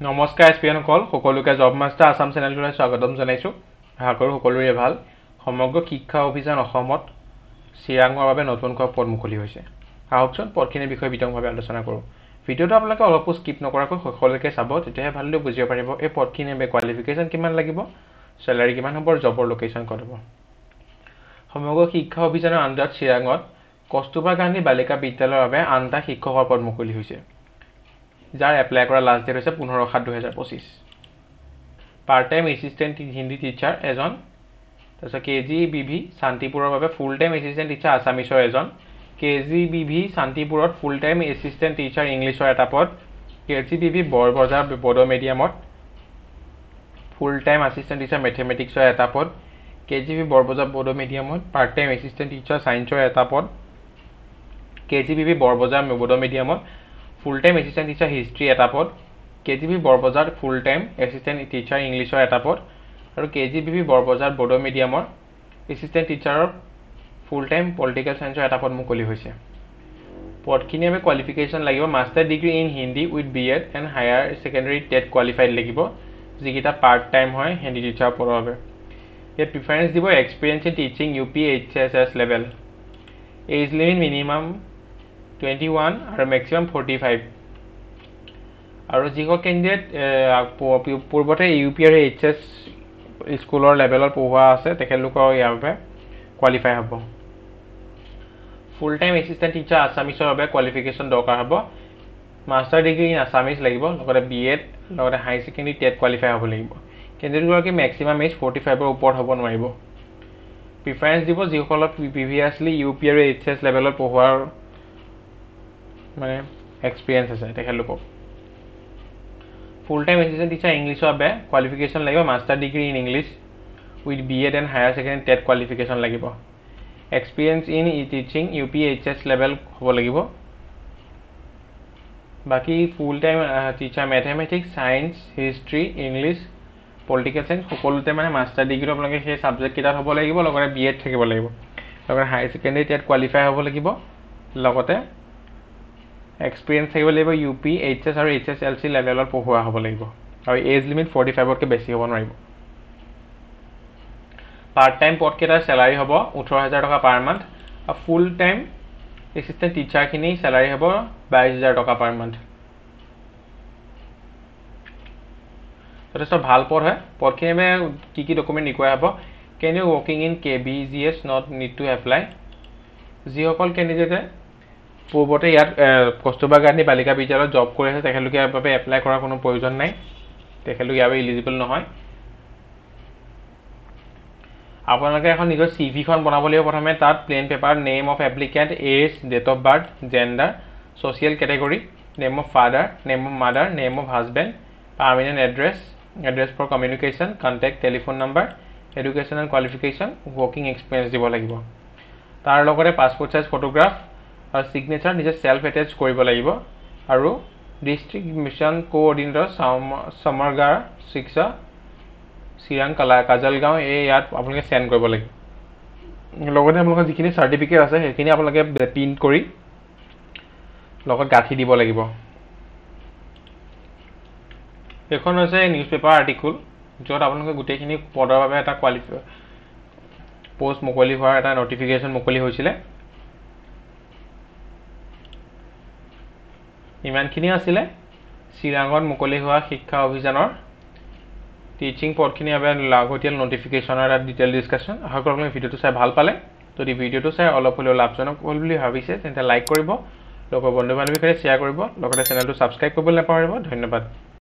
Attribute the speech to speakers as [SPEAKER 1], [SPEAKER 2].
[SPEAKER 1] নমস্কাৰ এছপিএনসকল সকলোকে job master Assam চেনেলটোলৈ স্বাগতম জনাইছোঁ। আশা কৰোঁ সকলোৰে ভাল। সমগ্ৰ শিক্ষা অভিযান অসমত চিৰাঙৰ বাবে নতুনকৈ পদ মুকলি হৈছে। আহকচোন পদখিনিৰ বিষয়ে বিতংভাৱে আলোচনা কৰোঁ। ভিডিঅ'টো আপোনালোকে অলপো স্কিপ নকৰাকৈ সকলোকে চাব, তেতিয়াহে ভালদৰে বুজিব পাৰিব এই পদখিনিৰ বাবে কোৱালিফিকেশ্যন কিমান লাগিব, চেলাৰী কিমান হ'ব, জবৰ লোকেশ্যন ক'ত হ'ব। সমগ্ৰ শিক্ষা অভিযানৰ আণ্ডাৰত চিৰাঙত কস্তুৰবা গান্ধী বালিকা বিদ্যালয়ৰ বাবে 8টা শিক্ষকৰ পদ মুকলি হৈছে, যাৰ এপ্লাই কৰা লাষ্ট ডেট হৈছে 15/7/2025। Part time assistant Hindi teacher এজন, তাৰপিছত KGBV শান্তিপুৰৰ বাবে ফুল টাইম এছিষ্টেণ্ট টিচাৰ আছামিছৰ এজন, KGBV শান্তিপুৰত ফুল টাইম এছিষ্টেণ্ট টিচাৰ ইংলিছৰ এটা পদ, KGBV বৰবজাৰ বড়ো মিডিয়ামত ফুল টাইম এছিষ্টেণ্ট টিচাৰ মেথমেটিক্সৰ এটা পদ, KGBV বৰবজাৰ বড়ো মিডিয়ামত পাৰ্ট টাইম এছিষ্টেণ্ট টিচাৰ ছায়েন্সৰ এটা পদ, KGBV বৰবজাৰ বড়ো মিডিয়ামত full time assistant teacher history এটা পদ, KGBV Borbazar full time assistant teacher ইংলিছৰ এটা পদ, আৰু KGBV বৰবজাৰ বড়ো মিডিয়ামৰ এছিষ্টেণ্ট টিচাৰৰ ফুল টাইম পলিটিকেল ছায়েন্সৰ এটা পদ মুকলি হৈছে। পদখিনিৰ বাবে কোৱালিফিকেশ্যন লাগিব master degree in Hindi with BEd and higher secondary TET qualified লাগিব, যিকেইটা পাৰ্ট টাইম হয় হিন্দী টিচাৰ পদৰ বাবে। ইয়াত প্ৰিফাৰেঞ্চ দিব experience in teaching UP HSS level, age limit minimum 21 আৰু মেক্সিমাম 45, আৰু যিসকল কেণ্ডিডেট পূৰ্বতে UP আৰু HS স্কুলৰ লেভেলত পঢ়োৱা আছে তেখেতলোকৰ ইয়াৰ বাবে কোৱালিফাই হ'ব। ফুল টাইম এছিষ্টেণ্ট টিচাৰ আছামিছৰ বাবে কোৱালিফিকেশ্যন দৰকাৰ হ'ব, মাষ্টাৰ ডিগ্ৰী ইন আছামিছ লাগিব, লগতে BEd, লগতে হায়াৰ ছেকেণ্ডেৰী টেট কোৱালিফাই হ'ব লাগিব। কেণ্ডিডেটগৰাকী মেক্সিমাম এজ 45ৰ ওপৰত হ'ব নোৱাৰিব। প্ৰিফাৰেঞ্চ দিব যিসকলক প্ৰিভিয়াছলি UP আৰু HS লেভেলত পঢ়োৱাৰ মানে এক্সপিৰিয়েঞ্চ আছে তেখেতলোকক। ফুল টাইম এছিষ্টেণ্ট টিচাৰ ইংলিছৰ বাবে কোৱালিফিকেশ্যন লাগিব master degree in English with BEd and higher secondary TET qualification লাগিব। Experience in teaching UP HS level হ'ব লাগিব। বাকী full time teacher mathematics, science, history, English, political science সকলোতে মানে মাষ্টাৰ ডিগ্ৰীটো আপোনালোকে সেই ছাবজেক্টকেইটাত হ'ব লাগিব, লগতে BEd থাকিব লাগিব, লগতে হায়াৰ ছেকেণ্ডেৰী টেট কোৱালিফাই হ'ব লাগিব, লগতে এক্সপিৰিয়েঞ্চ থাকিব লাগিব UP HS আৰু HSLC লেভেলত পঢ়োৱা হ'ব লাগিব, আৰু এজ লিমিট 45তকৈ বেছি হ'ব নোৱাৰিব। পাৰ্ট টাইম পদকেইটাৰ চেলাৰী হ'ব 18,000 টকা পাৰ মান্থ, আৰু ফুল টাইম এছিষ্টেণ্ট টিচাৰখিনি চেলাৰী হ'ব 22,000 টকা পাৰ মান্থ। যথেষ্ট ভাল পদ হয়। পদখিনিৰ বাবে কি কি ডকুমেণ্ট ৰিকুৱাৰ হ'ব, can you working in KBGS not need to apply. যিসকল কেণ্ডিডেটে পূৰ্বতে ইয়াত কস্তুৰবা গান্ধী বালিকা বিদ্যালয়ত জব কৰি আছে তেখেতলোকে ইয়াৰ বাবে এপ্লাই কৰাৰ কোনো প্ৰয়োজন নাই, তেখেতলোক ইয়াৰ বাবে ইলিজিবল নহয়। আপোনালোকে এখন নিজৰ CV খন বনাব লাগিব। প্ৰথমে তাত plain paper, name of applicant, age, date of birth, gender, social category, name of father, name of mother, name of husband, permanent address, address for communication, contact, telephone number, education and qualification, working experience দিব লাগিব। তাৰ লগতে passport size photograph আৰু signature নিজে self attach কৰিব লাগিব, আৰু district mission coordinator সমৰগাঁও শিক্ষা চিৰাং কাজলগাঁও ইয়াত আপোনালোকে চেণ্ড কৰিব লাগিব। লগতে আপোনালোকৰ যিখিনি চাৰ্টিফিকেট আছে সেইখিনি আপোনালোকে প্ৰিণ্ট কৰি লগত গাঁঠি দিব লাগিব। এইখন হৈছে নিউজ পেপাৰ আৰ্টিকুল, য'ত আপোনালোকে গোটেইখিনি পদৰ বাবে এটা পোষ্ট মুকলি হোৱাৰ এটা নটিফিকেশ্যন মুকলি হৈছিলে। ইমানখিনি আছিলে চিৰাঙত মুকলি হোৱা শিক্ষা অভিযানৰ টিচিং পদখিনিৰ বাবে লাগতিয়াল নটিফিকেশ্যনৰ এটা ডিটেইল ডিছকাশ্যন। আশা কৰোঁ আপোনালোকে ভিডিঅ'টো চাই ভাল পালে। যদি ভিডিঅ'টো চাই অলপ হ'লেও লাভজনক হ'ল বুলি ভাবিছে তেন্তে লাইক কৰিব, লগৰ বন্ধু বান্ধৱীৰ সৈতে শ্বেয়াৰ কৰিব, লগতে চেনেলটো ছাবস্ক্ৰাইব কৰিবলৈ নাপাহৰিব। ধন্যবাদ।